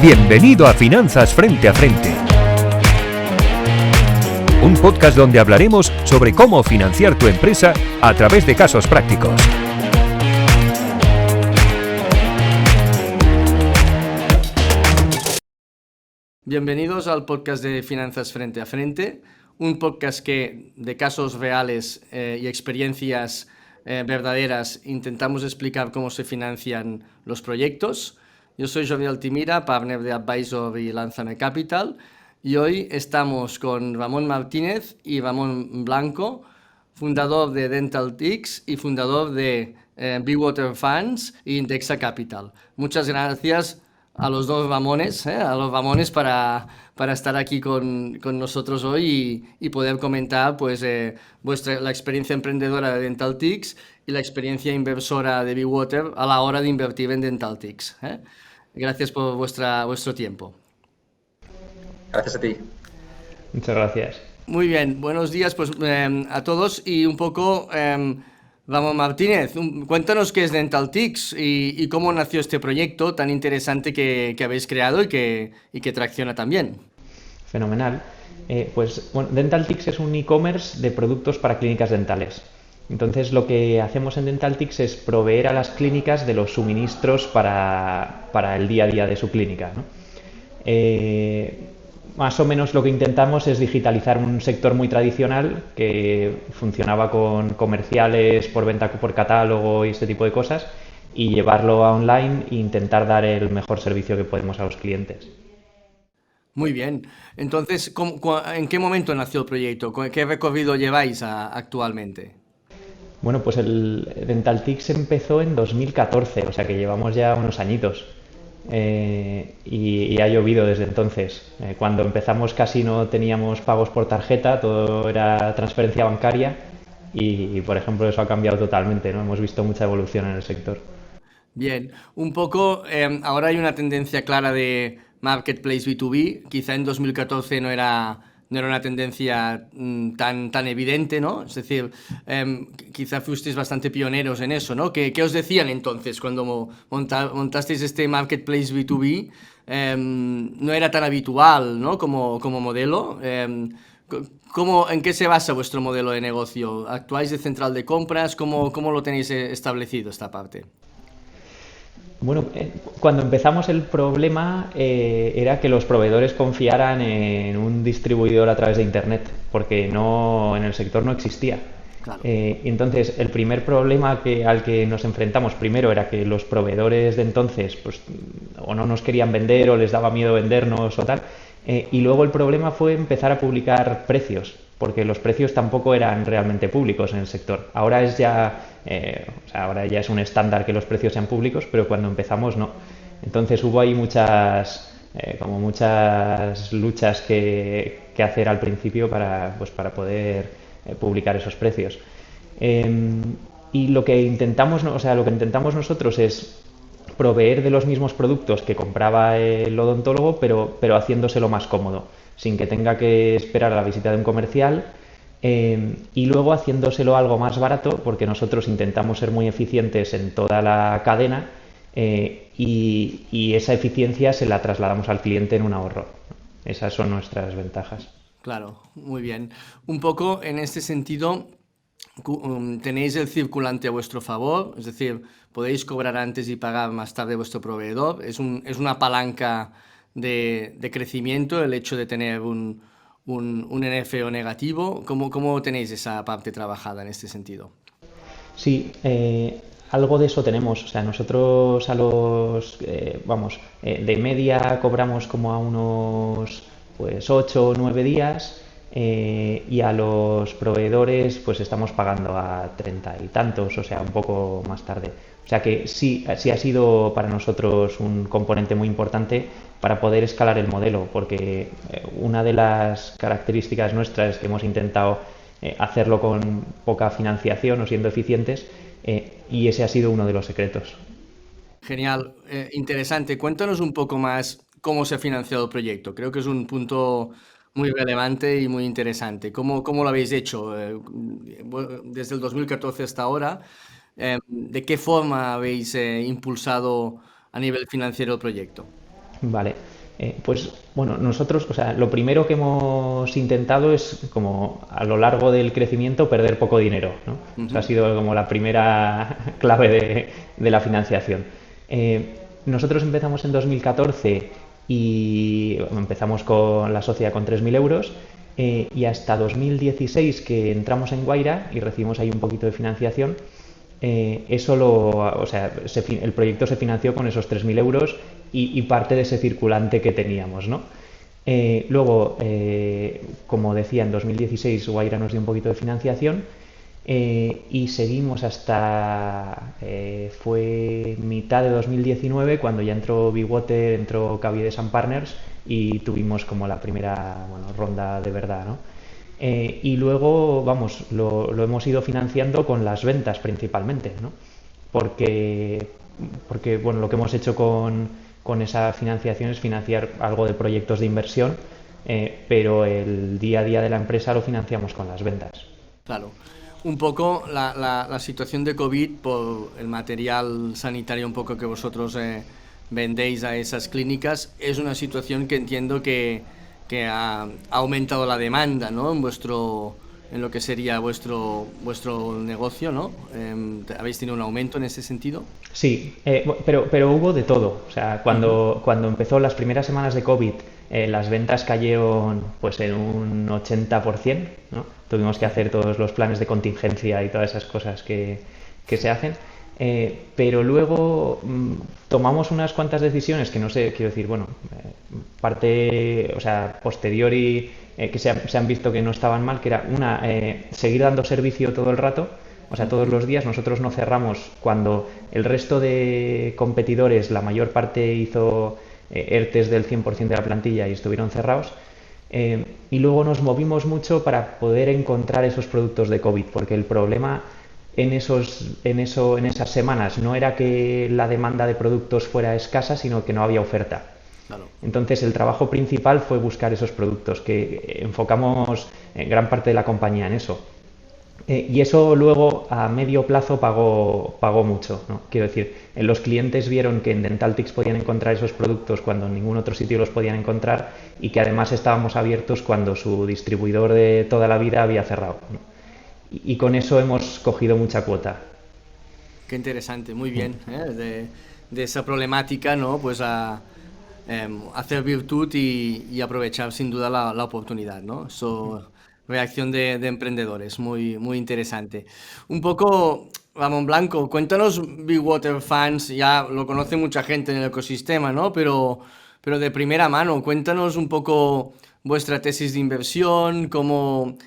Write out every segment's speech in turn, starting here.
Bienvenido a Finanzas Frente a Frente. Un podcast donde hablaremos sobre cómo financiar tu empresa a través de casos prácticos. Bienvenidos al podcast de Finanzas Frente a Frente, un podcast que de casos reales y experiencias verdaderas intentamos explicar cómo se financian los proyectos. Yo soy Jordi Altimira, partner de Advisor y Lánzame Capital, y hoy estamos con Ramón Martínez y Ramón Blanco, fundador de DentalTix y fundador de Be-Water Funds e Indexa Capital. Muchas gracias a los dos Ramones, para estar aquí con nosotros hoy y poder comentar pues, la experiencia emprendedora de DentalTix y la experiencia inversora de Be-Water a la hora de invertir en DentalTix. Gracias por vuestro tiempo. Gracias a ti. Muchas gracias. Muy bien, buenos días pues, a todos y un poco, Ramón Martínez, cuéntanos qué es DentalTix y cómo nació este proyecto tan interesante que habéis creado y que tracciona también. Fenomenal. Pues bueno, DentalTix es un e-commerce de productos para clínicas dentales. Entonces lo que hacemos en DentalTix es proveer a las clínicas de los suministros para el día a día de su clínica, ¿no? Más o menos lo que intentamos es digitalizar un sector muy tradicional que funcionaba con comerciales por venta por catálogo y este tipo de cosas y llevarlo a online e intentar dar el mejor servicio que podemos a los clientes. Muy bien. Entonces, ¿en qué momento nació el proyecto? ¿Qué recorrido lleváis actualmente? Bueno, pues el DentalTix empezó en 2014, o sea que llevamos ya unos añitos. Y ha llovido desde entonces. Cuando empezamos casi no teníamos pagos por tarjeta, todo era transferencia bancaria y por ejemplo, eso ha cambiado totalmente, ¿no? Hemos visto mucha evolución en el sector. Bien, un poco, ahora hay una tendencia clara de marketplace B2B, quizá en 2014 no era una tendencia tan evidente, ¿no? Es decir, quizá fuisteis bastante pioneros en eso, ¿no? ¿Qué os decían entonces cuando montasteis este marketplace B2B? No era tan habitual, ¿no? Como modelo. ¿En qué se basa vuestro modelo de negocio? ¿Actuáis de central de compras? ¿Cómo lo tenéis establecido esta parte? Bueno, cuando empezamos el problema era que los proveedores confiaran en un distribuidor a través de Internet, porque en el sector no existía. Claro. Entonces, el primer problema al que nos enfrentamos primero era que los proveedores de entonces pues, o no nos querían vender o les daba miedo vendernos o tal. Y luego el problema fue empezar a publicar precios, porque los precios tampoco eran realmente públicos en el sector. Ahora ahora ya es un estándar que los precios sean públicos, pero cuando empezamos no. Entonces hubo ahí muchas luchas que hacer al principio para poder publicar esos precios. Y lo que intentamos nosotros es proveer de los mismos productos que compraba el odontólogo, pero haciéndoselo más cómodo, sin que tenga que esperar a la visita de un comercial, y luego haciéndoselo algo más barato, porque nosotros intentamos ser muy eficientes en toda la cadena, y esa eficiencia se la trasladamos al cliente en un ahorro. Esas son nuestras ventajas. Claro, muy bien. Un poco en este sentido, tenéis el circulante a vuestro favor, es decir, podéis cobrar antes y pagar más tarde vuestro proveedor. Es una palanca de crecimiento el hecho de tener un NFO negativo. ¿Cómo tenéis esa parte trabajada en este sentido? Sí, algo de eso tenemos. O sea, nosotros de media cobramos como a unos pues 8 o 9 días, y a los proveedores pues estamos pagando a 30 y tantos, o sea, un poco más tarde. O sea que sí ha sido para nosotros un componente muy importante para poder escalar el modelo, porque una de las características nuestras es que hemos intentado hacerlo con poca financiación o siendo eficientes, y ese ha sido uno de los secretos. Genial, interesante. Cuéntanos un poco más cómo se ha financiado el proyecto. Creo que es un punto muy relevante y muy interesante. ¿Cómo lo habéis hecho? Desde el 2014 hasta ahora, ¿de qué forma habéis impulsado a nivel financiero el proyecto? Vale. Pues bueno, nosotros, o sea, lo primero que hemos intentado es como a lo largo del crecimiento perder poco dinero, ¿no? O sea, ha sido como la primera clave de la financiación. Nosotros empezamos en 2014 y empezamos con la sociedad con 3.000 euros y hasta 2016 que entramos en Guaira y recibimos ahí un poquito de financiación, o sea, el proyecto se financió con esos 3.000 euros y parte de ese circulante que teníamos, ¿no? Luego, como decía, en 2016 Guaira nos dio un poquito de financiación y seguimos hasta fue mitad de 2019 cuando ya entró Bigwater, entró Cavides and Partners y tuvimos como la primera, bueno, ronda de verdad, ¿no? Y luego, vamos, lo hemos ido financiando con las ventas principalmente, ¿no? Porque, bueno, lo que hemos hecho con esa financiación es financiar algo de proyectos de inversión, pero el día a día de la empresa lo financiamos con las ventas. Claro. Un poco la situación de COVID por el material sanitario un poco que vosotros vendéis a esas clínicas es una situación que entiendo que ha aumentado la demanda, ¿no? En lo que sería vuestro negocio, ¿no? ¿Habéis tenido un aumento en ese sentido? Sí, pero hubo de todo. O sea, cuando empezó las primeras semanas de COVID, las ventas cayeron pues en un 80%, ¿no? Tuvimos que hacer todos los planes de contingencia y todas esas cosas que se hacen. Pero luego tomamos unas cuantas decisiones que no sé, quiero decir, bueno, parte, o sea, posteriori, que se han visto que no estaban mal, que era una, seguir dando servicio todo el rato. O sea, todos los días nosotros no cerramos cuando el resto de competidores, la mayor parte hizo ERTES del 100% de la plantilla y estuvieron cerrados. Y luego nos movimos mucho para poder encontrar esos productos de COVID, porque el problema en esas semanas no era que la demanda de productos fuera escasa, sino que no había oferta. Claro. Entonces el trabajo principal fue buscar esos productos, que enfocamos en gran parte de la compañía en eso. Y eso luego a medio plazo pagó mucho, ¿no? Quiero decir, los clientes vieron que en Dentaltics podían encontrar esos productos cuando en ningún otro sitio los podían encontrar y que además estábamos abiertos cuando su distribuidor de toda la vida había cerrado, ¿no? Y con eso hemos cogido mucha cuota. Qué interesante, muy bien. De esa problemática, ¿no? Pues hacer virtud y aprovechar sin duda la oportunidad, ¿no? Eso, reacción de emprendedores, muy, muy interesante. Un poco, Ramón Blanco, cuéntanos Bigwater Funds, ya lo conoce mucha gente en el ecosistema, ¿no? Pero de primera mano, cuéntanos un poco vuestra tesis de inversión,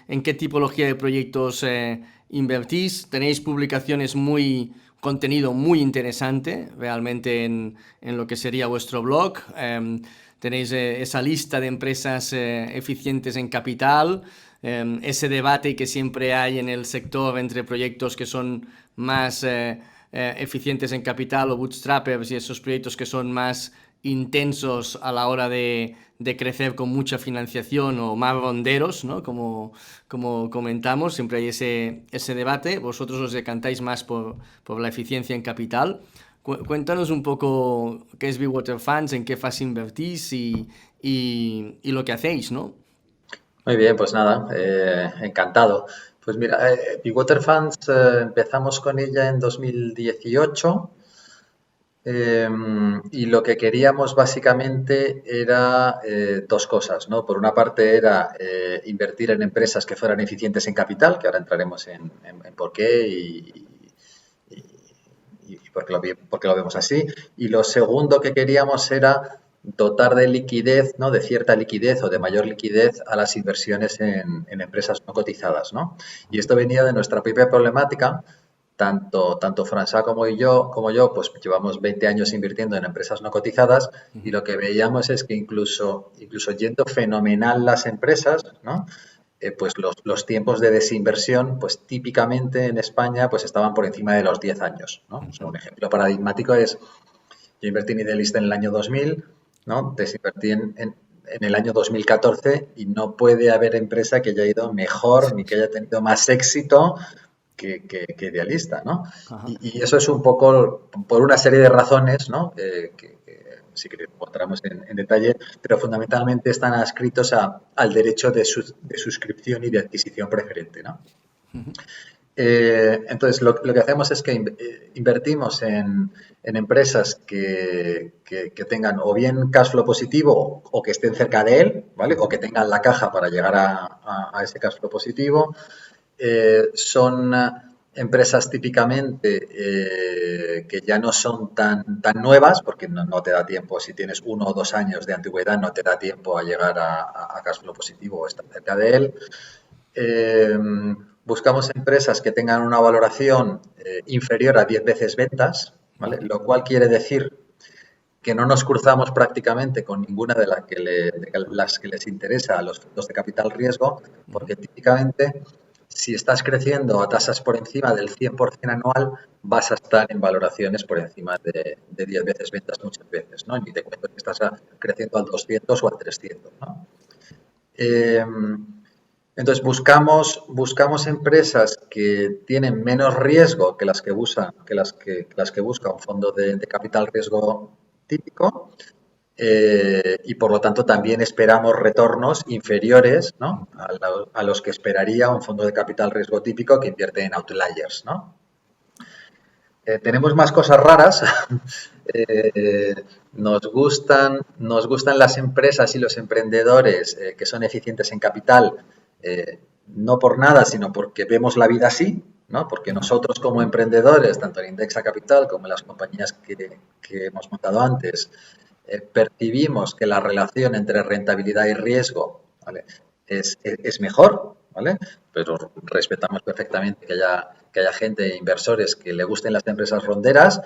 en qué tipología de proyectos invertís. Tenéis publicaciones contenido muy interesante realmente en lo que sería vuestro blog. Tenéis esa lista de empresas eficientes en capital, ese debate que siempre hay en el sector entre proyectos que son más eficientes en capital o bootstrappers y esos proyectos que son más intensos a la hora de crecer con mucha financiación o más ronderos, ¿no? Como comentamos, siempre hay ese debate. Vosotros os decantáis más por la eficiencia en capital. Cuéntanos un poco qué es Bigwater Funds, en qué fase invertís y lo que hacéis, ¿no? Muy bien, pues nada, encantado. Pues mira, Bigwater Funds empezamos con ella en 2018 y lo que queríamos básicamente era dos cosas, ¿no? Por una parte era invertir en empresas que fueran eficientes en capital, que ahora entraremos en por qué y por qué lo vemos así. Y lo segundo que queríamos era dotar de liquidez, ¿no? De cierta liquidez o de mayor liquidez a las inversiones en empresas no cotizadas, ¿no? Y esto venía de nuestra propia problemática. Tanto François como yo, pues llevamos 20 años invirtiendo en empresas no cotizadas y lo que veíamos es que incluso yendo fenomenal las empresas, ¿no? Pues los tiempos de desinversión, pues típicamente en España, pues estaban por encima de los 10 años, ¿no? O sea, un ejemplo paradigmático es, yo invertí en Idealista en el año 2000, ¿no? Desinvertí en el año 2014 y no puede haber empresa que haya ido mejor ni que haya tenido más éxito que idealista, ¿no? Ajá. Y eso es un poco por una serie de razones, ¿no? Que sí que encontramos en detalle, pero fundamentalmente están adscritos al derecho de suscripción y de adquisición preferente, ¿no? Entonces, lo que hacemos es que invertimos en empresas que tengan o bien cash flow positivo o que estén cerca de él, ¿vale? O que tengan la caja para llegar a ese cash flow positivo. Son empresas típicamente que ya no son tan nuevas, porque no te da tiempo, si tienes 1 o 2 años de antigüedad, no te da tiempo a llegar a cash flow positivo o estar cerca de él. Buscamos empresas que tengan una valoración inferior a 10 veces ventas, ¿vale? Lo cual quiere decir que no nos cruzamos prácticamente con ninguna de las que les interesa a los fondos de capital riesgo, porque típicamente si estás creciendo a tasas por encima del 100% anual, vas a estar en valoraciones por encima de 10 veces ventas muchas veces, ¿no? Ni te cuento que estás creciendo al 200 o al 300, ¿no? Entonces buscamos empresas que tienen menos riesgo que las que busca un fondo de capital riesgo típico, y por lo tanto también esperamos retornos inferiores, ¿no? a los que esperaría un fondo de capital riesgo típico que invierte en outliers, ¿no? Tenemos más cosas raras. Nos gustan las empresas y los emprendedores que son eficientes en capital, no por nada, sino porque vemos la vida así, ¿no? Porque nosotros como emprendedores, tanto en Indexa Capital como en las compañías que hemos montado antes, percibimos que la relación entre rentabilidad y riesgo, ¿vale? es mejor, ¿vale? Pero respetamos perfectamente que haya gente, inversores, que le gusten las empresas ronderas,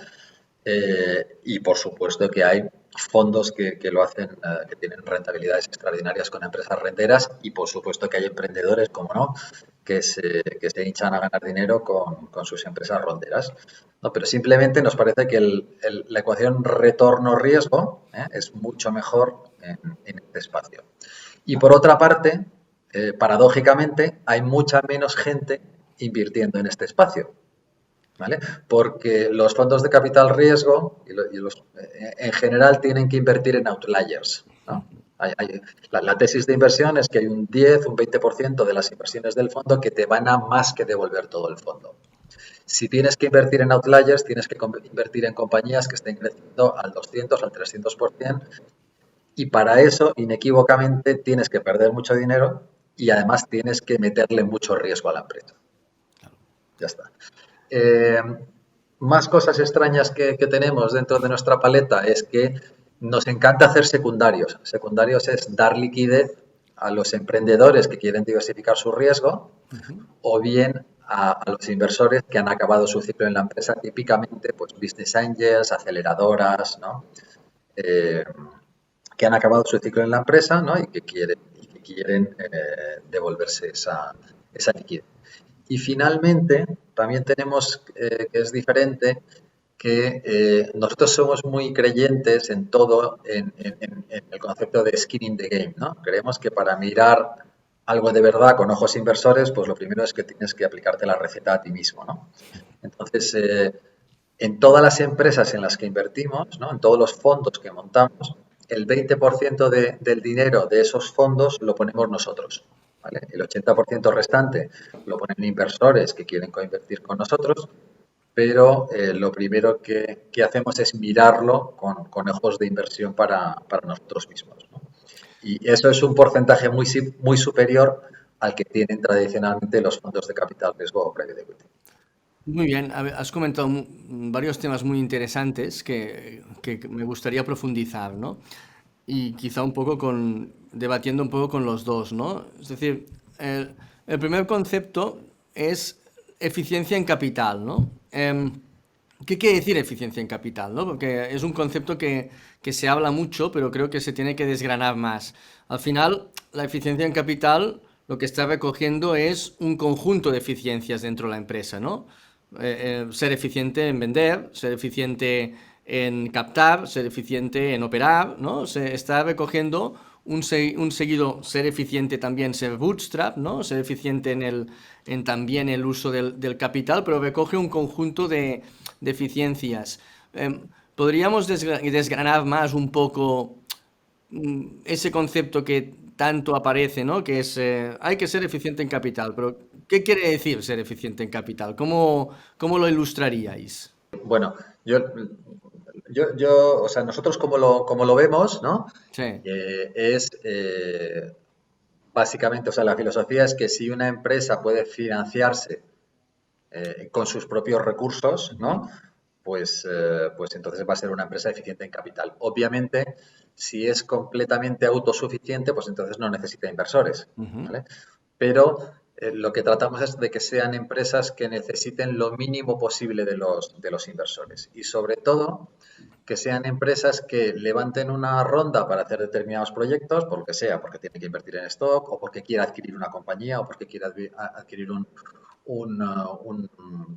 y por supuesto que hay fondos que lo hacen, que tienen rentabilidades extraordinarias con empresas renderas, y por supuesto que hay emprendedores, como no, que se hinchan a ganar dinero con sus empresas ronderas, ¿no? Pero simplemente nos parece que la ecuación retorno-riesgo es mucho mejor en este espacio. Y por otra parte, paradójicamente, hay mucha menos gente invirtiendo en este espacio, ¿vale? Porque los fondos de capital riesgo en general tienen que invertir en outliers, ¿no? La tesis de inversión es que hay un 10, un 20% de las inversiones del fondo que te van a más que devolver todo el fondo. Si tienes que invertir en outliers, tienes que invertir en compañías que estén creciendo al 200, al 300%, y para eso, inequívocamente, tienes que perder mucho dinero y además tienes que meterle mucho riesgo a la empresa. Ya está. Más cosas extrañas que tenemos dentro de nuestra paleta es que nos encanta hacer secundarios. Secundarios es dar liquidez a los emprendedores que quieren diversificar su riesgo, o bien a los inversores que han acabado su ciclo en la empresa, típicamente pues business angels, aceleradoras, ¿no? Que han acabado su ciclo en la empresa, ¿no? y que quieren devolverse esa liquidez. Y finalmente, también tenemos, que es diferente, que nosotros somos muy creyentes en todo, en el concepto de skin in the game, ¿no? Creemos que para mirar algo de verdad con ojos inversores, pues lo primero es que tienes que aplicarte la receta a ti mismo, ¿no? Entonces, en todas las empresas en las que invertimos, ¿no? En todos los fondos que montamos, el 20% del dinero de esos fondos lo ponemos nosotros, ¿vale? El 80% restante lo ponen inversores que quieren coinvertir con nosotros, pero lo primero que hacemos es mirarlo con ojos de inversión para nosotros mismos, ¿no? Y eso es un porcentaje muy superior al que tienen tradicionalmente los fondos de capital riesgo o private equity. Muy bien, has comentado varios temas muy interesantes que me gustaría profundizar, ¿no? Y quizá debatiendo un poco con los dos, ¿no? Es decir, el primer concepto es eficiencia en capital, ¿no? ¿Qué quiere decir eficiencia en capital, ¿no? Porque es un concepto que se habla mucho, pero creo que se tiene que desgranar más. Al final, la eficiencia en capital lo que está recogiendo es un conjunto de eficiencias dentro de la empresa, ¿no? Ser eficiente en vender, ser eficiente en captar, ser eficiente en operar, ¿no? Se está recogiendo un seguido ser eficiente también, ser bootstrap, ¿no? Ser eficiente en también el uso del capital, pero recoge un conjunto de eficiencias. ¿Podríamos desgranar más un poco ese concepto que tanto aparece, ¿no? Que es, hay que ser eficiente en capital, pero ¿qué quiere decir ser eficiente en capital? ¿Cómo lo ilustraríais? Bueno, o sea, nosotros como lo vemos, ¿no? Sí. Es básicamente, o sea, la filosofía es que si una empresa puede financiarse con sus propios recursos, ¿no? Pues entonces va a ser una empresa eficiente en capital. Obviamente, si es completamente autosuficiente, pues entonces no necesita inversores, ¿vale? Pero lo que tratamos es de que sean empresas que necesiten lo mínimo posible de los inversores y sobre todo que sean empresas que levanten una ronda para hacer determinados proyectos, por lo que sea, porque tiene que invertir en stock o porque quiere adquirir una compañía o porque quiere adquirir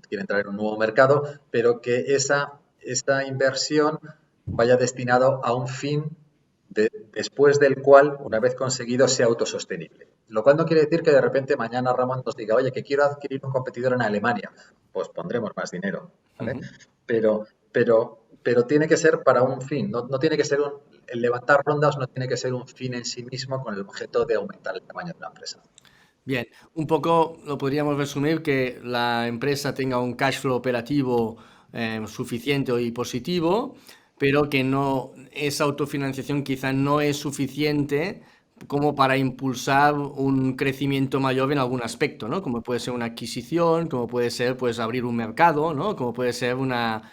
quiere entrar en un nuevo mercado, pero que esta inversión vaya destinado a un fin después del cual, una vez conseguido, sea autosostenible. Lo cual no quiere decir que de repente mañana Ramón nos diga, oye, que quiero adquirir un competidor en Alemania. Pues pondremos más dinero, ¿vale? Pero tiene que ser para un fin, no tiene que ser el levantar rondas no tiene que ser un fin en sí mismo con el objeto de aumentar el tamaño de una empresa. Bien, un poco lo podríamos resumir que la empresa tenga un cash flow operativo suficiente y positivo, pero que no, esa autofinanciación quizá no es suficiente como para impulsar un crecimiento mayor en algún aspecto, ¿no? Como puede ser una adquisición, como puede ser pues abrir un mercado, ¿no? Como puede ser una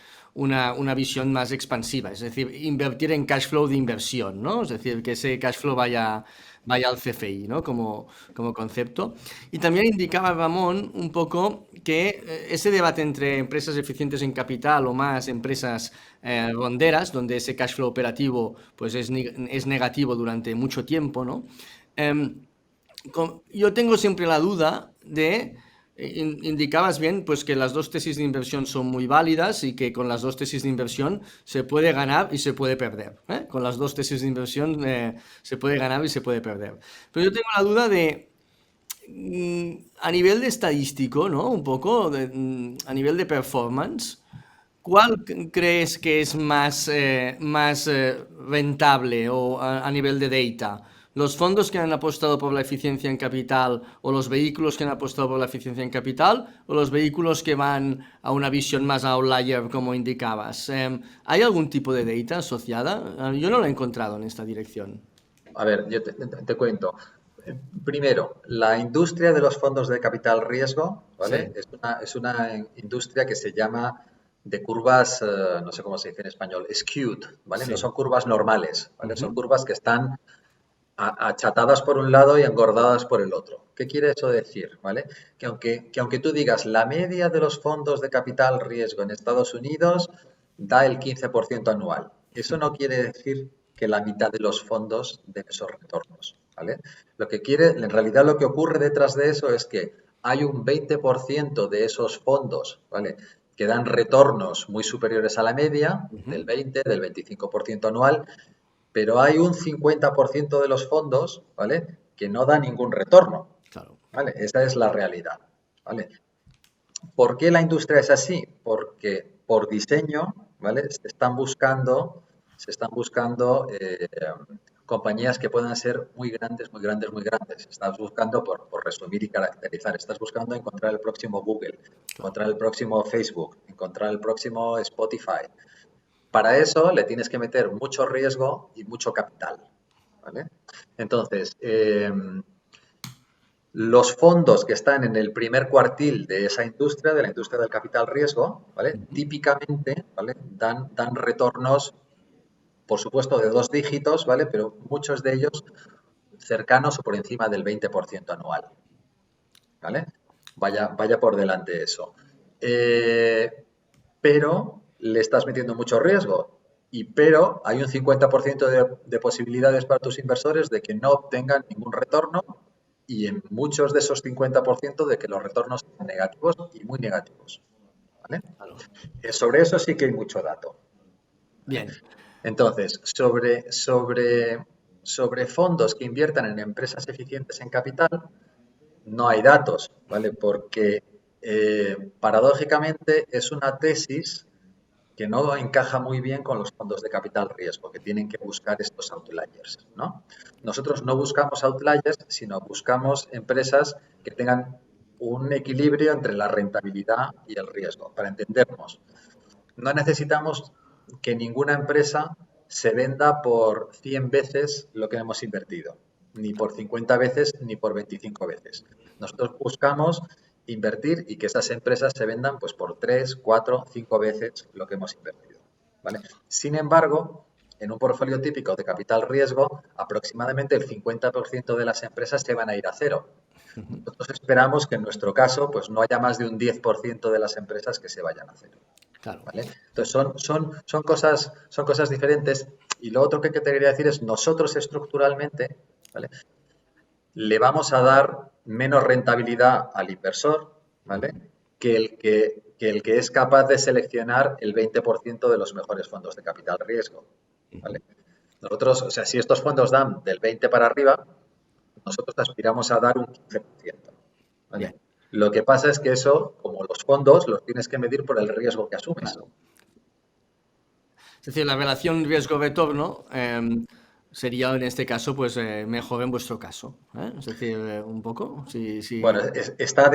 visión más expansiva, es decir, invertir en cash flow de inversión, ¿no? Es decir, que ese cash flow vaya al CFI, ¿no? Como concepto. Y también indicaba Ramón un poco que ese debate entre empresas eficientes en capital o más empresas ronderas, donde ese cash flow operativo pues es negativo durante mucho tiempo, ¿no? Yo tengo siempre la duda de indicabas bien pues que las dos tesis de inversión son muy válidas y que con las dos tesis de inversión se puede ganar y se puede perder, ¿eh? Con las dos tesis de inversión se puede ganar y se puede perder. Pero yo tengo la duda de a nivel de estadístico, ¿no? Un poco a nivel de performance, ¿cuál crees que es más rentable o a nivel de data? ¿Los fondos que han apostado por la eficiencia en capital o los vehículos que han apostado por la eficiencia en capital o los vehículos que van a una visión más outlier como indicabas? ¿Hay algún tipo de data asociada? Yo no lo he encontrado en esta dirección. A ver, yo te cuento. Primero, la industria de los fondos de capital riesgo, ¿vale? Sí. Es una industria que se llama de curvas, no sé cómo se dice en español, skewed, ¿vale? No Sí. son curvas normales, ¿vale? Son Ujú. curvas que están achatadas por un lado y engordadas por el otro. ¿Qué quiere eso decir? ¿Vale? Que aunque tú digas la media de los fondos de capital riesgo en Estados Unidos da el 15% anual. Eso no quiere decir que la mitad de los fondos den esos retornos. ¿Vale? En realidad lo que ocurre detrás de eso es que hay un 20% de esos fondos, ¿vale? Que dan retornos muy superiores a la media, del 20, del 25% anual, pero hay un 50% de los fondos, ¿vale? Que no da ningún retorno, Claro. ¿vale? Esa es la realidad, ¿vale? ¿Por qué la industria es así? Porque por diseño, ¿vale? Se están buscando compañías que puedan ser muy grandes, muy grandes, muy grandes. Estás buscando, por resumir y caracterizar, estás buscando encontrar el próximo Google, encontrar el próximo Facebook, encontrar el próximo Spotify. Para eso le tienes que meter mucho riesgo y mucho capital, ¿vale? Entonces, los fondos que están en el primer cuartil de esa industria, de la industria del capital riesgo, ¿vale? Típicamente, ¿vale? Dan retornos, por supuesto, de 2 dígitos, ¿vale? Pero muchos de ellos cercanos o por encima del 20% anual, ¿vale? Vaya por delante eso. Pero le estás metiendo mucho riesgo. Pero hay un 50% de posibilidades para tus inversores de que no obtengan ningún retorno y en muchos de esos 50% de que los retornos sean negativos y muy negativos. ¿Vale? Claro. Sobre eso sí que hay mucho dato. ¿Vale? Bien. Entonces, sobre sobre fondos que inviertan en empresas eficientes en capital, no hay datos, ¿vale? Porque paradójicamente es una tesis que no encaja muy bien con los fondos de capital riesgo, que tienen que buscar estos outliers, ¿no? Nosotros no buscamos outliers, sino buscamos empresas que tengan un equilibrio entre la rentabilidad y el riesgo. Para entendernos, no necesitamos que ninguna empresa se venda por 100 veces lo que hemos invertido, ni por 50 veces, ni por 25 veces. Nosotros buscamos invertir y que esas empresas se vendan pues por 3, 4, 5 veces lo que hemos invertido, ¿vale? Sin embargo, en un portfolio típico de capital riesgo, aproximadamente el 50% de las empresas se van a ir a cero. Nosotros esperamos que en nuestro caso pues no haya más de un 10% de las empresas que se vayan a cero. Claro. ¿Vale? Entonces son cosas diferentes. Y lo otro que te quería decir es nosotros estructuralmente, ¿vale?, le vamos a dar menos rentabilidad al inversor, ¿vale?, que el que es capaz de seleccionar el 20% de los mejores fondos de capital riesgo, ¿vale? Nosotros, o sea, si estos fondos dan del 20 para arriba, nosotros aspiramos a dar un 15%, ¿vale? Bien. Lo que pasa es que eso, como los fondos, los tienes que medir por el riesgo que asumes. Claro. Es decir, la relación riesgo-retorno sería en este caso pues mejor en vuestro caso, ¿eh? Es decir, un poco. Sí. Bueno, está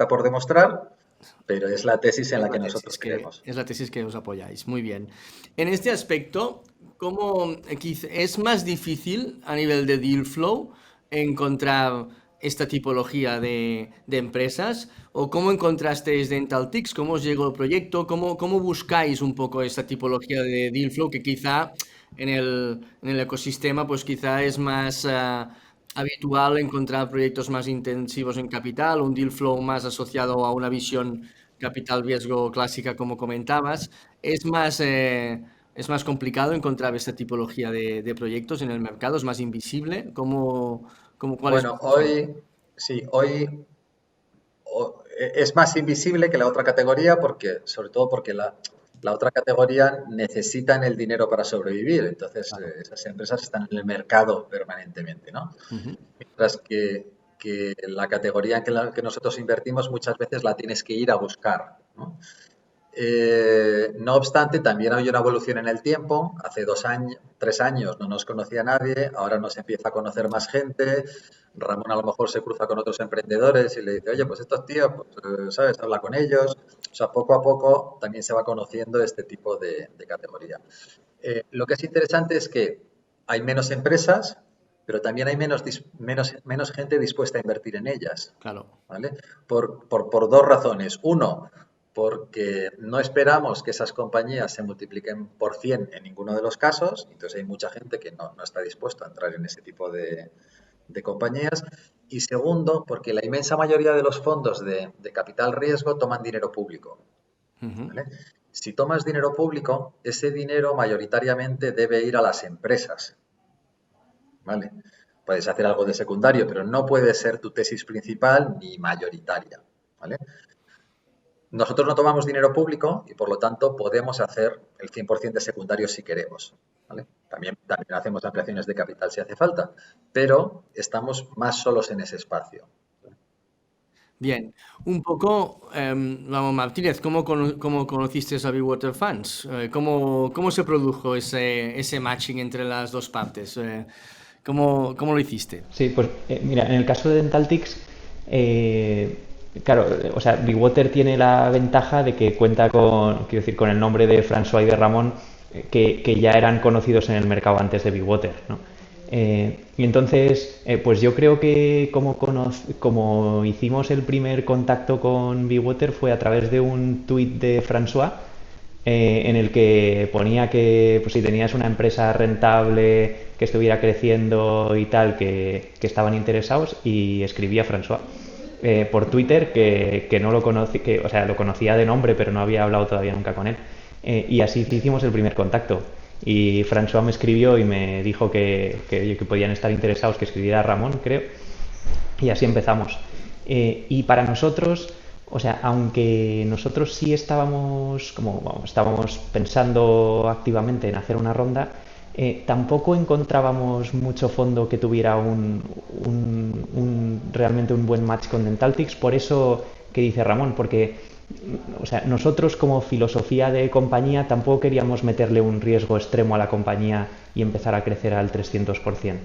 por demostrar, pero es la tesis en la que nosotros creemos. Es la tesis que os apoyáis. Muy bien. En este aspecto, ¿cómo es más difícil a nivel de deal flow encontrar esta tipología de empresas? ¿O cómo encontrasteis Dentaltics? ¿Cómo os llegó el proyecto? ¿Cómo buscáis un poco esta tipología de deal flow que quizá en el ecosistema pues quizá es más habitual encontrar proyectos más intensivos en capital, un deal flow más asociado a una visión capital riesgo clásica como comentabas? ¿Es más complicado encontrar esta tipología de proyectos en el mercado? ¿Es más invisible? ¿Cuál es? Bueno, hoy es más invisible que la otra categoría sobre todo porque la otra categoría necesitan el dinero para sobrevivir. Entonces, esas empresas están en el mercado permanentemente, ¿no? Uh-huh. Mientras que la categoría en que nosotros invertimos muchas veces la tienes que ir a buscar, ¿no? No obstante, también hay una evolución en el tiempo. Hace 3 años no nos conocía nadie, ahora nos empieza a conocer más gente. Ramón a lo mejor se cruza con otros emprendedores y le dice, oye, pues estos tíos, pues, ¿sabes? Habla con ellos. O sea, poco a poco también se va conociendo este tipo de categoría. Lo que es interesante es que hay menos empresas, pero también hay menos gente dispuesta a invertir en ellas. Claro. ¿Vale? Por 2 razones. Uno, porque no esperamos que esas compañías se multipliquen por 100 en ninguno de los casos, entonces hay mucha gente que no está dispuesta a entrar en ese tipo de compañías. Y segundo, porque la inmensa mayoría de los fondos de capital riesgo toman dinero público, ¿vale? Si tomas dinero público, ese dinero mayoritariamente debe ir a las empresas, ¿vale? Puedes hacer algo de secundario, pero no puede ser tu tesis principal ni mayoritaria, ¿vale? Nosotros no tomamos dinero público y, por lo tanto, podemos hacer el 100% de secundario si queremos, ¿vale? También hacemos ampliaciones de capital si hace falta, pero estamos más solos en ese espacio. Bien, un poco, vamos, Martínez, ¿cómo conociste a Bigwater Funds? ¿Cómo se produjo ese matching entre las dos partes? ¿Cómo lo hiciste? Sí, pues mira, en el caso de Dentaltics, claro, o sea, Bigwater tiene la ventaja de que cuenta con el nombre de François y de Ramón, que ya eran conocidos en el mercado antes de Bigwater, ¿no? Y entonces, pues yo creo que como hicimos el primer contacto con Bigwater fue a través de un tuit de François, en el que ponía que pues, si tenías una empresa rentable que estuviera creciendo y tal, que estaban interesados, y escribía François por Twitter que no lo conocí, o sea, lo conocía de nombre, pero no había hablado todavía nunca con él. Y así hicimos el primer contacto. Y François me escribió y me dijo que podían estar interesados, que escribiera Ramón, creo. Y así empezamos. Y para nosotros, o sea, aunque nosotros sí estábamos pensando activamente en hacer una ronda, Tampoco encontrábamos mucho fondo que tuviera realmente un buen match con Dentaltics, por eso que dice Ramón, porque o sea, nosotros como filosofía de compañía tampoco queríamos meterle un riesgo extremo a la compañía y empezar a crecer al 300%.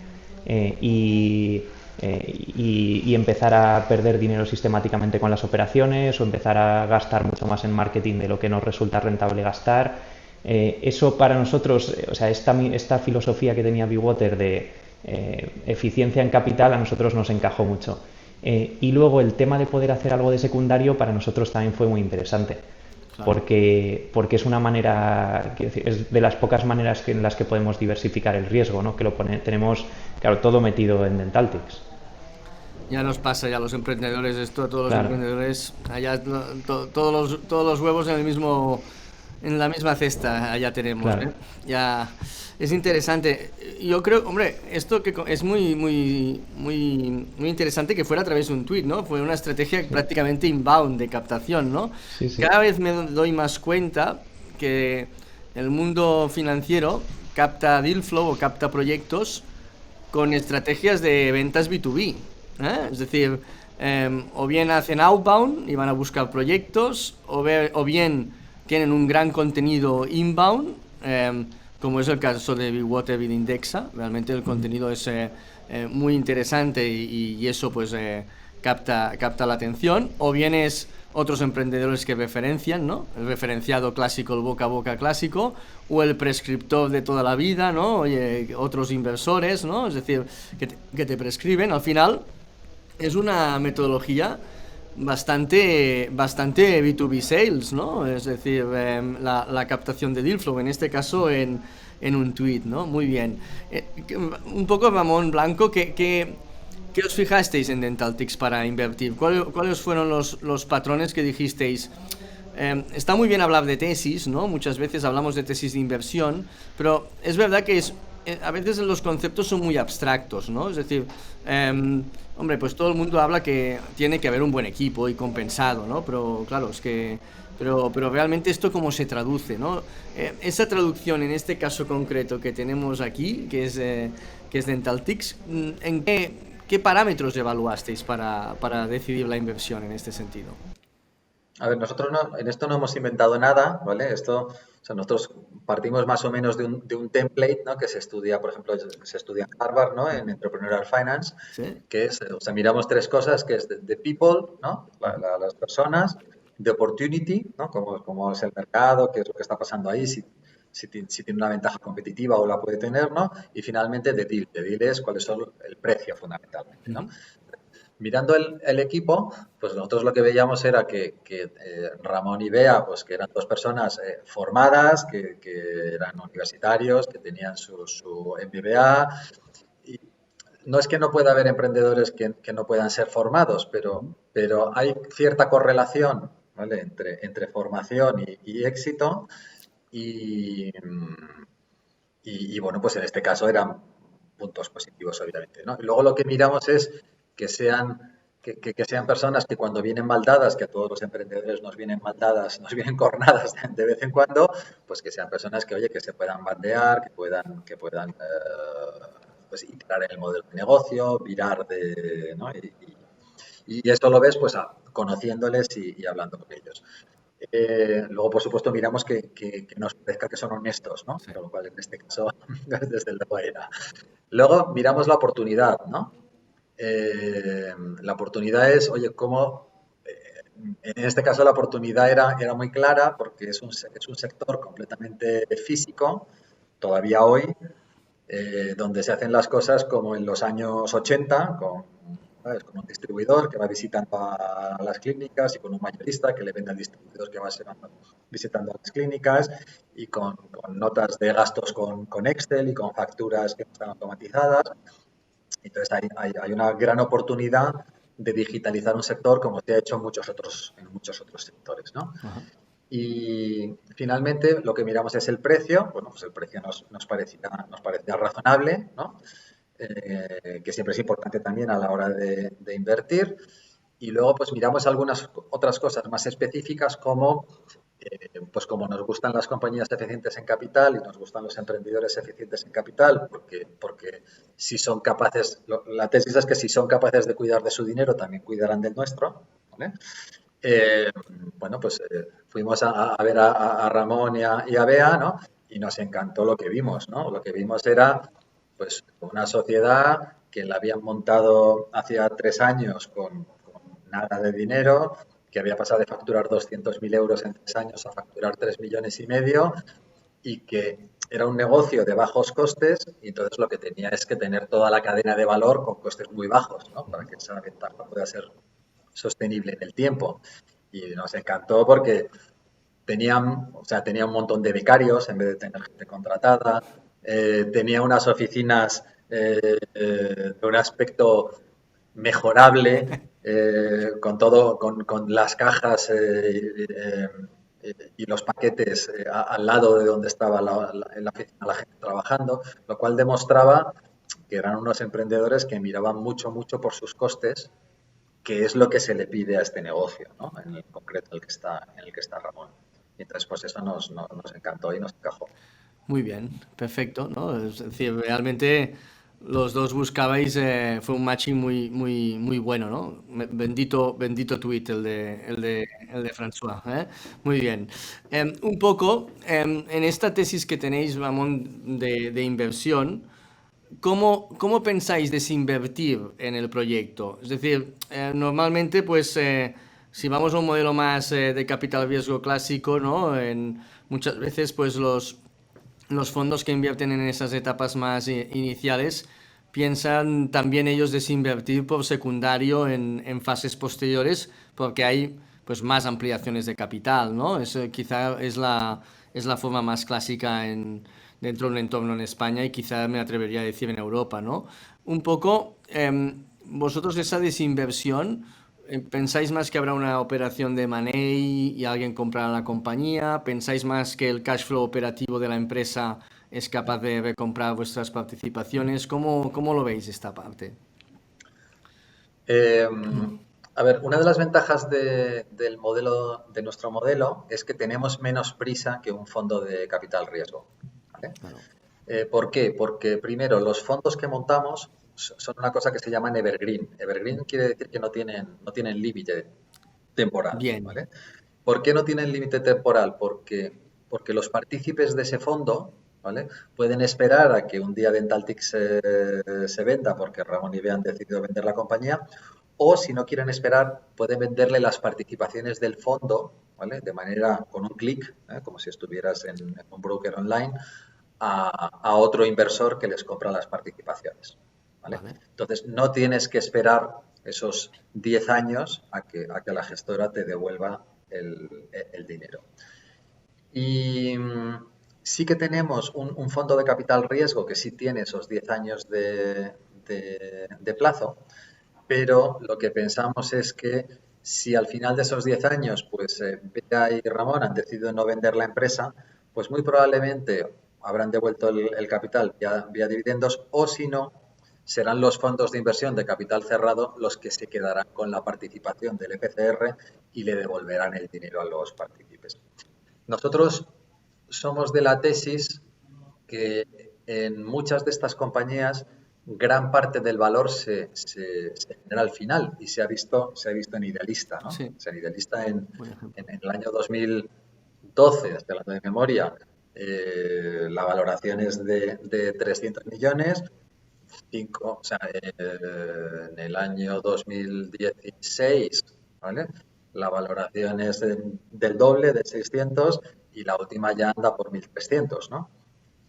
Y empezar a perder dinero sistemáticamente con las operaciones o empezar a gastar mucho más en marketing de lo que nos resulta rentable gastar. Eso para nosotros, o sea, esta filosofía que tenía Bewater de eficiencia en capital a nosotros nos encajó mucho. Y luego el tema de poder hacer algo de secundario para nosotros también fue muy interesante. Claro. Porque es una manera, quiero decir, es de las pocas maneras en las que podemos diversificar el riesgo, ¿no? Que tenemos, claro, todo metido en Dentaltics. Ya nos pasa ya a los emprendedores esto, a todos los Claro. emprendedores, allá todos los huevos en la misma cesta, allá tenemos, Claro. ¿eh? Ya es interesante. Yo creo, hombre, esto que es muy interesante que fuera a través de un tweet, ¿no? Fue una estrategia prácticamente inbound de captación, ¿no? Sí, sí. Cada vez me doy más cuenta que el mundo financiero capta deal flow o capta proyectos con estrategias de ventas B2B. Es decir, o bien hacen outbound y van a buscar proyectos, o bien tienen un gran contenido inbound, como es el caso de Bewater Indexa. Realmente el contenido es muy interesante y eso pues capta la atención. O bien es otros emprendedores que referencian, ¿no? El referenciado clásico, el boca a boca clásico, o el prescriptor de toda la vida, ¿no? Oye, otros inversores, ¿no? Es decir, que te prescriben. Al final es una metodología bastante B2B sales, ¿no? Es decir, la captación de deal flow, en este caso en un tweet, ¿no? Muy bien. Un poco, Ramón Blanco, ¿qué os fijasteis en Dentaltics para invertir? ¿Cuáles fueron los patrones que dijisteis? Está muy bien hablar de tesis, ¿no? Muchas veces hablamos de tesis de inversión, pero es verdad que a veces los conceptos son muy abstractos, ¿no? Es decir, hombre, pues todo el mundo habla que tiene que haber un buen equipo y compensado, ¿no? Pero claro, es que... Pero realmente esto cómo se traduce, ¿no? Esa traducción en este caso concreto que tenemos aquí, que es Dentaltics, ¿en qué parámetros evaluasteis para decidir la inversión en este sentido? A ver, nosotros en esto no hemos inventado nada, ¿vale? O sea, nosotros partimos más o menos de un template, ¿no? Que se estudia, por ejemplo, se estudia en Harvard, ¿no? En Entrepreneurial Finance, ¿Sí? que es, o sea, miramos tres cosas, que es de people, ¿no? Las personas, de opportunity, ¿no? Cómo es el mercado, qué es lo que está pasando ahí, si tiene una ventaja competitiva o la puede tener, ¿no? Y finalmente de deal. De deal es cuál es el precio fundamentalmente, ¿no? Mirando el equipo, pues nosotros lo que veíamos era que Ramón y Bea, pues que eran dos personas formadas, que eran universitarios, que tenían su MBA. Y no es que no pueda haber emprendedores que no puedan ser formados, pero hay cierta correlación, ¿vale? entre formación y éxito. Y, bueno, pues en este caso eran puntos positivos, obviamente, ¿no? Y luego lo que miramos es que sean personas que cuando vienen mal dadas, que a todos los emprendedores nos vienen mal dadas, nos vienen cornadas de vez en cuando, pues que sean personas que, oye, que se puedan bandear, que puedan pues integrar en el modelo de negocio, virar ¿no? Y esto lo ves pues conociéndoles y hablando con ellos. Luego, por supuesto, miramos que nos parezca que son honestos, ¿no? Sí. Con lo cual, en este caso, desde luego era. Luego, miramos la oportunidad, ¿no? La oportunidad es, oye, en este caso la oportunidad era muy clara porque es un sector completamente físico, todavía hoy, donde se hacen las cosas como en los años 80, ¿sabes? Con un distribuidor que va visitando a las clínicas y con un mayorista que le vende al distribuidor que va visitando a las clínicas y con notas de gastos con Excel y con facturas que no están automatizadas. Entonces hay una gran oportunidad de digitalizar un sector como se ha hecho en muchos otros sectores, ¿no? Ajá. Y finalmente lo que miramos es el precio. Bueno, pues el precio nos parecía razonable, ¿no? Que siempre es importante también a la hora de invertir. Y luego pues miramos algunas otras cosas más específicas como Pues como nos gustan las compañías eficientes en capital y nos gustan los emprendedores eficientes en capital, porque si son capaces, la tesis es que si son capaces de cuidar de su dinero, también cuidarán del nuestro, ¿vale? Eh, bueno, pues fuimos a ver a Ramón y a Bea, ¿no? Y nos encantó lo que vimos, ¿no? Lo que vimos era, pues, una sociedad que la habían montado hacía 3 años con nada de dinero, que había pasado de facturar 200.000 euros en 3 años a facturar 3,5 millones y que era un negocio de bajos costes y entonces lo que tenía es que tener toda la cadena de valor con costes muy bajos, ¿no? Para que esa ventaja pueda ser sostenible en el tiempo. Y nos encantó porque tenía un montón de becarios en vez de tener gente contratada, tenía unas oficinas de un aspecto mejorable, con las cajas y los paquetes al lado de donde estaba en la oficina la gente trabajando, lo cual demostraba que eran unos emprendedores que miraban mucho, mucho por sus costes, que es lo que se le pide a este negocio, ¿no? En el concreto en el que está Ramón. Y entonces, pues eso nos encantó y nos encajó. Muy bien, perfecto, ¿no? Es decir, realmente los dos buscabais, fue un matching muy, muy, muy bueno, ¿no? Bendito, bendito tweet el de François, ¿eh? Muy bien. Un poco, en esta tesis que tenéis, Ramón, de inversión, ¿cómo pensáis desinvertir en el proyecto? Es decir, normalmente, pues, si vamos a un modelo más de capital riesgo clásico, ¿no? Muchas veces, pues, los fondos que invierten en esas etapas más iniciales piensan también ellos desinvertir por secundario en fases posteriores porque hay pues más ampliaciones de capital, ¿no? Eso quizá es la forma más clásica dentro de un entorno en España y quizá me atrevería a decir en Europa, ¿no? Un poco, vosotros esa desinversión, ¿pensáis más que habrá una operación de money y alguien comprará la compañía? ¿Pensáis más que el cash flow operativo de la empresa es capaz de recomprar vuestras participaciones? ¿Cómo lo veis esta parte? Eh, a ver, una de las ventajas del modelo, de nuestro modelo, es que tenemos menos prisa que un fondo de capital riesgo, ¿vale? Claro. ¿Por qué? Porque primero, los fondos que montamos son una cosa que se llaman evergreen. Evergreen quiere decir que no tienen límite temporal, Bien, ¿vale? ¿Por qué no tienen límite temporal? Porque los partícipes de ese fondo, ¿vale? Pueden esperar a que un día Dentaltic se venda porque Ramón y Bea han decidido vender la compañía, o si no quieren esperar, pueden venderle las participaciones del fondo, ¿vale? De manera, con un clic, como si estuvieras en un broker online, a otro inversor que les compra las participaciones, ¿vale? vale. Entonces, no tienes que esperar esos 10 años a que la gestora te devuelva el dinero. Y sí que tenemos un fondo de capital riesgo que sí tiene esos 10 años de plazo, pero lo que pensamos es que si al final de esos 10 años, pues Bea y Ramón han decidido no vender la empresa, pues muy probablemente habrán devuelto el capital vía dividendos, o si no, serán los fondos de inversión de capital cerrado los que se quedarán con la participación del FCR y le devolverán el dinero a los partícipes. Nosotros somos de la tesis que en muchas de estas compañías gran parte del valor se genera al final y se ha visto en Idealista, ¿no? Sí, O sea, en Idealista en, buen ejemplo. en, en el año 2012, estoy hablando de memoria, la valoración es de 300 millones, o sea, en el año 2016, ¿vale? La valoración es del doble, de 600, y la última ya anda por 1.300, ¿no?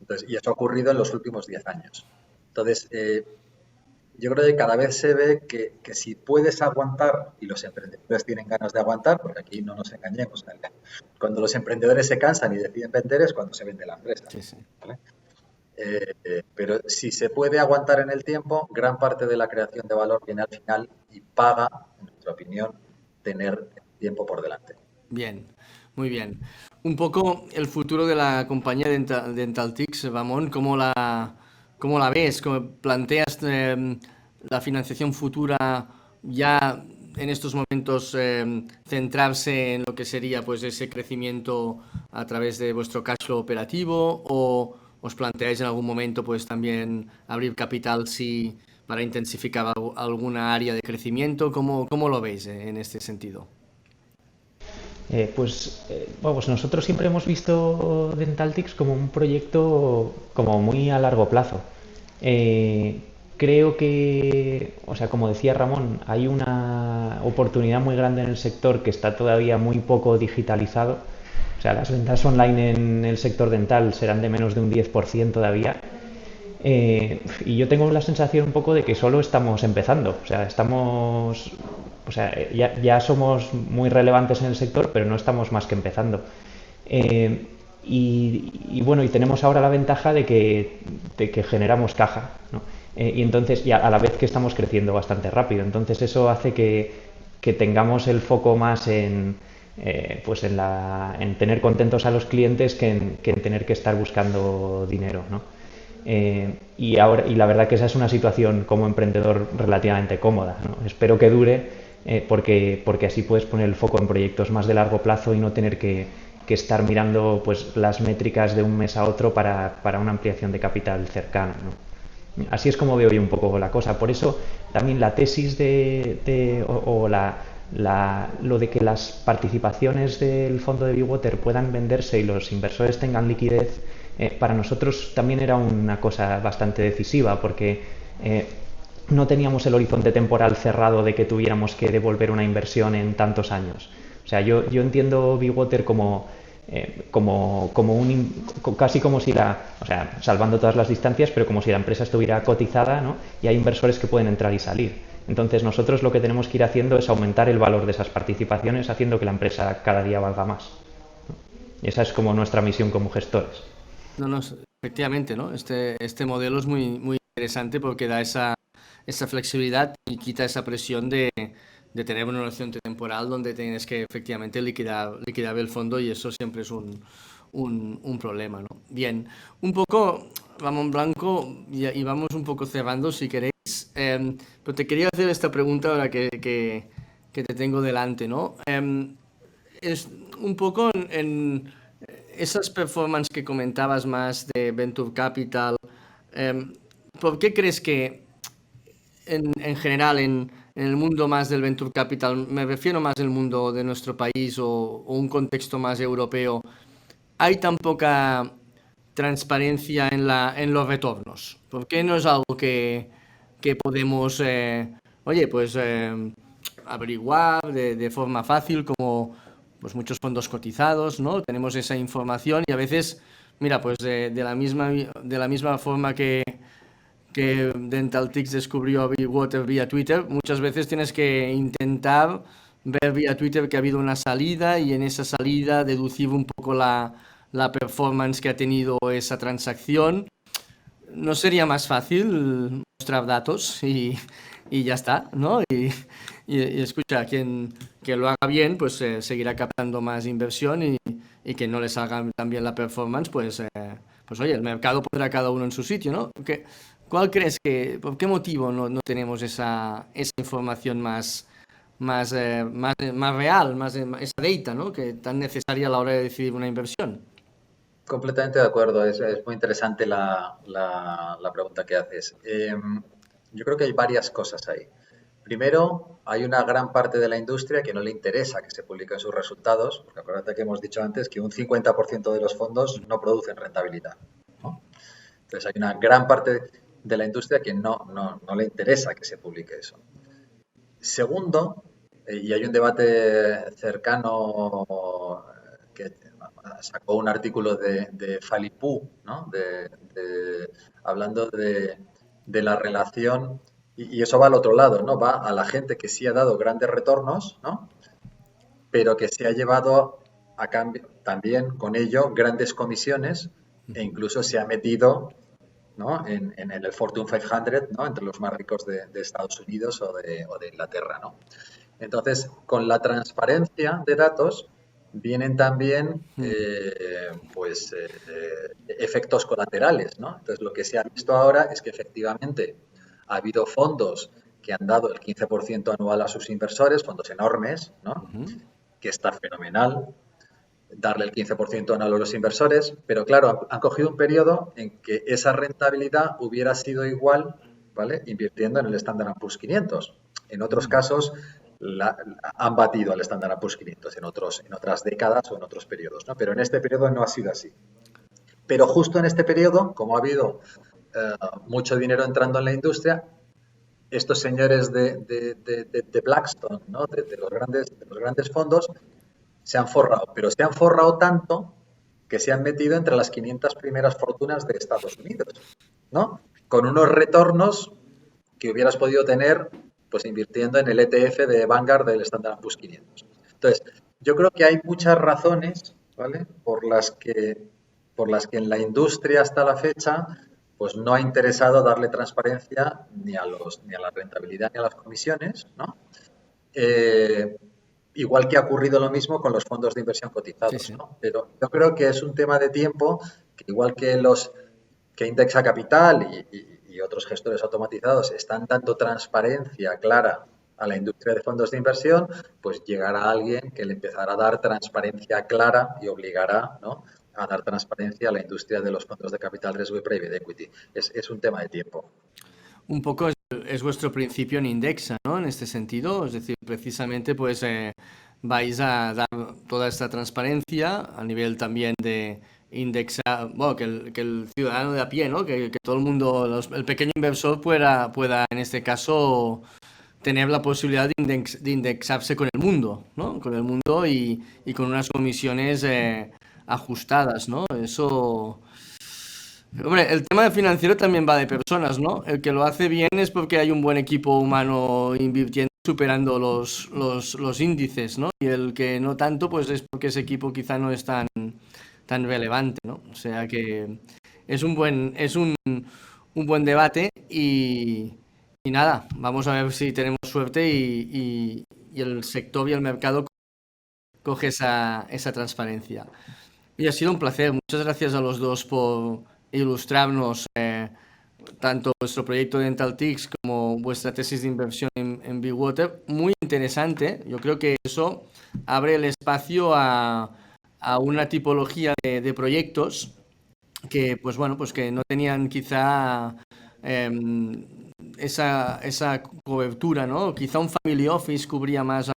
Entonces, y eso ha ocurrido en los últimos 10 años. Entonces, yo creo que cada vez se ve que si puedes aguantar, y los emprendedores tienen ganas de aguantar, porque aquí no nos engañemos, cuando los emprendedores se cansan y deciden vender es cuando se vende la empresa, Sí, sí. ¿vale? Pero si se puede aguantar en el tiempo, gran parte de la creación de valor viene al final y paga, en nuestra opinión, tener tiempo por delante. Bien, muy bien. Un poco el futuro de la compañía Dentaltix, Ramón, ¿cómo la ves? ¿Cómo planteas la financiación futura ya en estos momentos centrarse en lo que sería pues ese crecimiento a través de vuestro cash flow operativo, o os planteáis en algún momento pues también abrir capital para intensificar alguna área de crecimiento? ¿Cómo lo veis en este sentido? Pues nosotros siempre hemos visto Dentaltics como un proyecto como muy a largo plazo. Creo que, o sea, como decía Ramón, hay una oportunidad muy grande en el sector que está todavía muy poco digitalizado. O sea, las ventas online en el sector dental serán de menos de un 10% todavía. Y yo tengo la sensación un poco de que solo estamos empezando. Ya somos muy relevantes en el sector, pero no estamos más que empezando. Y tenemos ahora la ventaja de que generamos caja, ¿no? Y entonces, y a la vez que estamos creciendo bastante rápido. Entonces eso hace que tengamos el foco más en tener contentos a los clientes que en tener que estar buscando dinero, ¿no? Y la verdad que esa es una situación como emprendedor relativamente cómoda, ¿no? Espero que dure, porque así puedes poner el foco en proyectos más de largo plazo y no tener que estar mirando pues las métricas de un mes a otro para una ampliación de capital cercana, ¿no? Así es como veo yo un poco la cosa. Por eso también la tesis lo de que las participaciones del fondo de Bigwater puedan venderse y los inversores tengan liquidez, para nosotros también era una cosa bastante decisiva, porque no teníamos el horizonte temporal cerrado de que tuviéramos que devolver una inversión en tantos años. O sea, yo entiendo Bigwater casi como si o sea, salvando todas las distancias, pero como si la empresa estuviera cotizada, ¿no? Y hay inversores que pueden entrar y salir. Entonces nosotros lo que tenemos que ir haciendo es aumentar el valor de esas participaciones, haciendo que la empresa cada día valga más, ¿no? Y esa es como nuestra misión como gestores. No, efectivamente, ¿no? Este modelo es muy, muy interesante porque da esa flexibilidad y quita esa presión de tener un horizonte temporal donde tienes que efectivamente liquidar el fondo, y eso siempre es un problema, ¿no? Bien, un poco, Ramón Blanco, y vamos un poco cerrando si queréis, pero te quería hacer esta pregunta ahora que te tengo delante, ¿no? Es un poco en esas performances que comentabas más de Venture Capital. ¿Por qué crees que en general en el mundo más del Venture Capital, me refiero más al mundo de nuestro país o un contexto más europeo, hay tan poca transparencia en los retornos? ¿Por qué no es algo que podemos, oye, pues averiguar de forma fácil, como pues muchos fondos cotizados, ¿no? Tenemos esa información y a veces, mira, pues de la misma forma que Dentaltics descubrió a Bigwater vía Twitter, muchas veces tienes que intentar ver vía Twitter que ha habido una salida y en esa salida deducir un poco la performance que ha tenido esa transacción. ¿No sería más fácil mostrar datos y ya está, ¿no? Y escucha, quien que lo haga bien, pues seguirá captando más inversión, y que no les haga tan bien la performance, pues oye, el mercado pondrá cada uno en su sitio, ¿no? ¿Por qué motivo no tenemos esa información más real, esa data, ¿no? Que tan necesaria a la hora de decidir una inversión? Completamente de acuerdo, es muy interesante la pregunta que haces. Yo creo que hay varias cosas ahí. Primero, hay una gran parte de la industria que no le interesa que se publiquen sus resultados, porque acuérdate que hemos dicho antes que un 50% de los fondos no producen rentabilidad, ¿no? Entonces, hay una gran parte de la industria que no le interesa que se publique eso. Segundo, y hay un debate cercano que sacó un artículo de Falipú, ¿no? Hablando de la relación, y eso va al otro lado, ¿no? Va a la gente que sí ha dado grandes retornos, ¿no? Pero que se ha llevado a cambio también con ello grandes comisiones, e incluso se ha metido, ¿no? en el Fortune 500, ¿no? Entre los más ricos de Estados Unidos o de Inglaterra, ¿no? Entonces, con la transparencia de datos vienen también efectos colaterales, ¿no? Entonces, lo que se ha visto ahora es que efectivamente ha habido fondos que han dado el 15% anual a sus inversores, fondos enormes, ¿no? Que está fenomenal darle el 15% anual a los inversores, pero claro, han cogido un periodo en que esa rentabilidad hubiera sido igual, ¿vale? Invirtiendo en el Standard & Poor's 500. En otros casos han batido al Standard & Poor's 500 en otras décadas o en otros periodos, ¿no? Pero en este periodo no ha sido así. Pero justo en este periodo, como ha habido mucho dinero entrando en la industria, estos señores de Blackstone, ¿no? de los grandes fondos, se han forrado, pero se han forrado tanto que se han metido entre las 500 primeras fortunas de Estados Unidos, ¿no? Con unos retornos que hubieras podido tener pues invirtiendo en el ETF de Vanguard del Standard & Poor's 500. Entonces, yo creo que hay muchas razones, ¿vale? Por las que en la industria hasta la fecha pues no ha interesado darle transparencia ni a la rentabilidad ni a las comisiones, ¿no? Igual que ha ocurrido lo mismo con los fondos de inversión cotizados, sí. ¿no? Pero yo creo que es un tema de tiempo que igual que que Indexa Capital y otros gestores automatizados están dando transparencia clara a la industria de fondos de inversión, pues llegará alguien que le empezará a dar transparencia clara y obligará, ¿no?, a dar transparencia a la industria de los fondos de capital riesgo y private equity. Es un tema de tiempo. Un poco es vuestro principio en Indexa, ¿no? En este sentido, es decir, precisamente pues vais a dar toda esta transparencia a nivel también de Indexa, bueno, que el ciudadano de a pie, ¿no? Que todo el mundo, el pequeño inversor pueda en este caso tener la posibilidad de indexarse con el mundo, ¿no? Con el mundo y con unas comisiones ajustadas, ¿no? Eso... Hombre, el tema financiero también va de personas, ¿no? El que lo hace bien es porque hay un buen equipo humano invirtiendo, superando los índices, ¿no? Y el que no tanto, pues es porque ese equipo quizá no es tan relevante, ¿no? O sea que es un buen debate y nada, vamos a ver si tenemos suerte y el sector y el mercado coge esa transparencia. Y ha sido un placer. Muchas gracias a los dos por ilustrarnos tanto vuestro proyecto Dentaltics como vuestra tesis de inversión en Bigwater. Muy interesante. Yo creo que eso abre el espacio a una tipología de proyectos que, pues bueno, pues que no tenían quizá esa cobertura, ¿no? Quizá un family office cubría más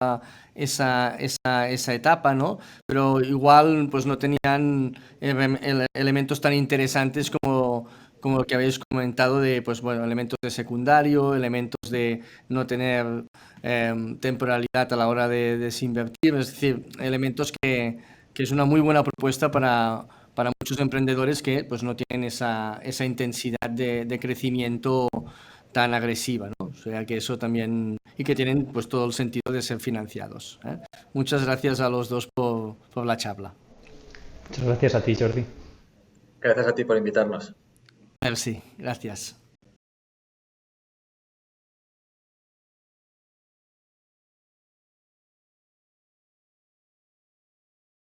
esa etapa, ¿no? Pero igual pues no tenían elementos tan interesantes como lo que habéis comentado de, pues bueno, elementos de secundario, elementos de no tener temporalidad a la hora de desinvertir, es decir, elementos que es una muy buena propuesta para muchos emprendedores que pues no tienen esa intensidad de crecimiento tan agresiva, ¿no? O sea que eso también, y que tienen pues todo el sentido de ser financiados, ¿eh? Muchas gracias a los dos por la charla. Muchas gracias a ti, Jordi. Gracias a ti por invitarnos. Merci, gracias.